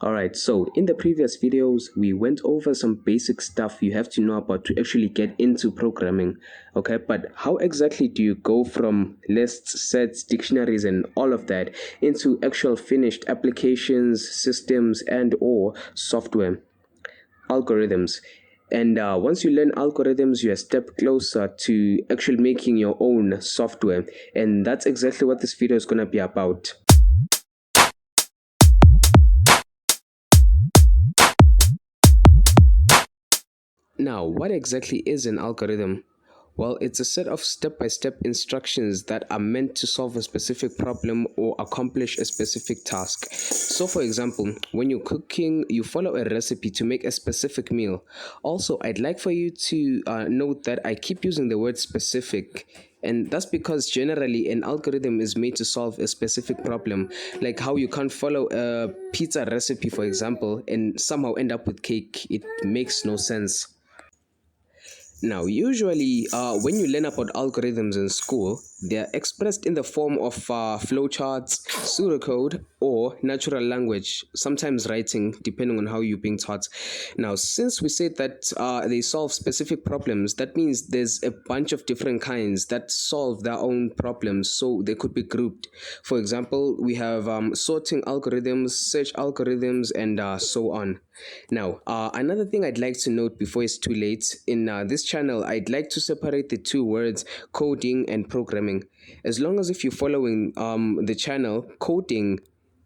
Alright, so in the previous videos, we went over some basic stuff you have to know about to actually get into programming. Okay, but how exactly do you go from lists, sets, dictionaries, and all of that into actual finished applications, systems, and or software, algorithms? And once you learn algorithms, you're a step closer to actually making your own software. And that's exactly what this video is going to be about. Now, what exactly is an algorithm? Well, it's a set of step by step instructions that are meant to solve a specific problem or accomplish a specific task. So, for example, when you're cooking, you follow a recipe to make a specific meal. Also, I'd like for you to note that I keep using the word specific. And that's because generally an algorithm is made to solve a specific problem, like how you can't follow a pizza recipe, for example, and somehow end up with cake. It makes no sense. Now, usually, when you learn about algorithms in school, they are expressed in the form of flowcharts, pseudocode, or natural language, sometimes writing, depending on how you're being taught. Now, since we said that they solve specific problems, that means there's a bunch of different kinds that solve their own problems, so they could be grouped. For example, we have sorting algorithms, search algorithms, and so on. Now, another thing I'd like to note before it's too late in this channel, I'd like to separate the two words coding and programming. As long as if you're following the channel, coding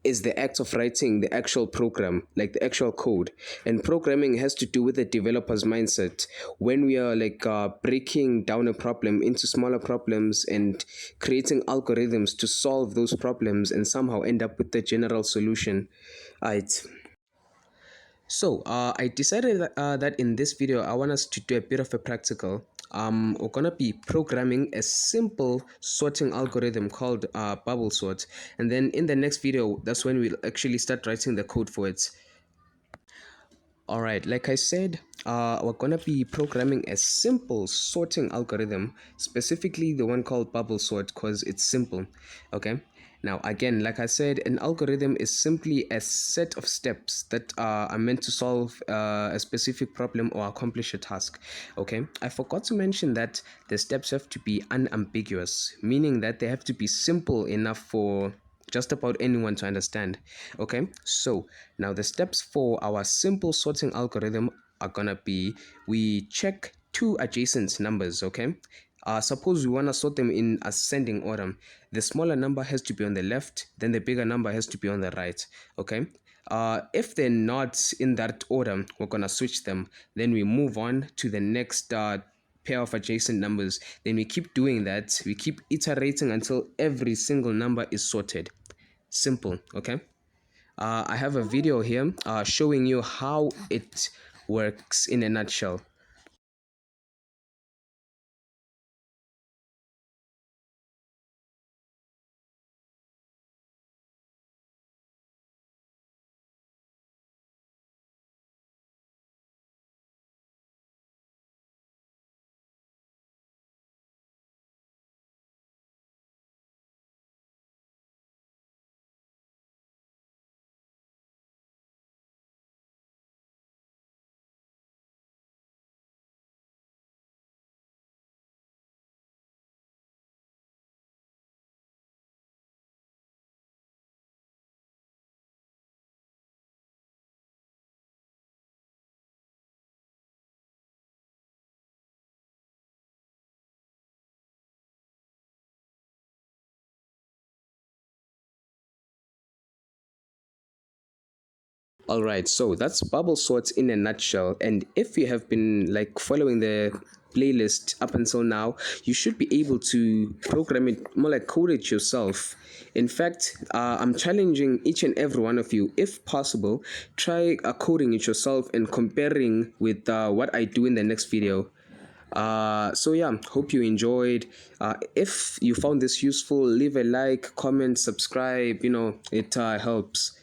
is the act of writing the actual program, like the actual code, and programming has to do with the developer's mindset. When we are like breaking down a problem into smaller problems and creating algorithms to solve those problems and somehow end up with the general solution. Right. So, I decided that in this video, I want us to do a bit of a practical. We're gonna be programming a simple sorting algorithm called bubble sort, and then in the next video, that's when we'll actually start writing the code for it. All right, like I said, we're gonna be programming a simple sorting algorithm, specifically the one called bubble sort, because it's simple. Okay. Now, again, like I said, an algorithm is simply a set of steps that are meant to solve a specific problem or accomplish a task. Okay. I forgot to mention that the steps have to be unambiguous, meaning that they have to be simple enough for just about anyone to understand. Okay, so now the steps for our simple sorting algorithm are gonna be, we check two adjacent numbers. Okay, suppose we want to sort them in ascending order. The smaller number has to be on the left, then the bigger number has to be on the right. Okay, if they're not in that order, we're gonna switch them. Then we move on to the next pair of adjacent numbers. Then we keep doing that. We keep iterating until every single number is sorted. Simple. Okay. I have a video here showing you how it works in a nutshell. All right, so that's bubble sorts in a nutshell. And if you have been like following the playlist up until now, you should be able to program it more like code it yourself. In fact, I'm challenging each and every one of you, if possible, try coding it yourself and comparing with what I do in the next video. So yeah, hope you enjoyed. If you found this useful, leave a like, comment, subscribe. You know, it helps.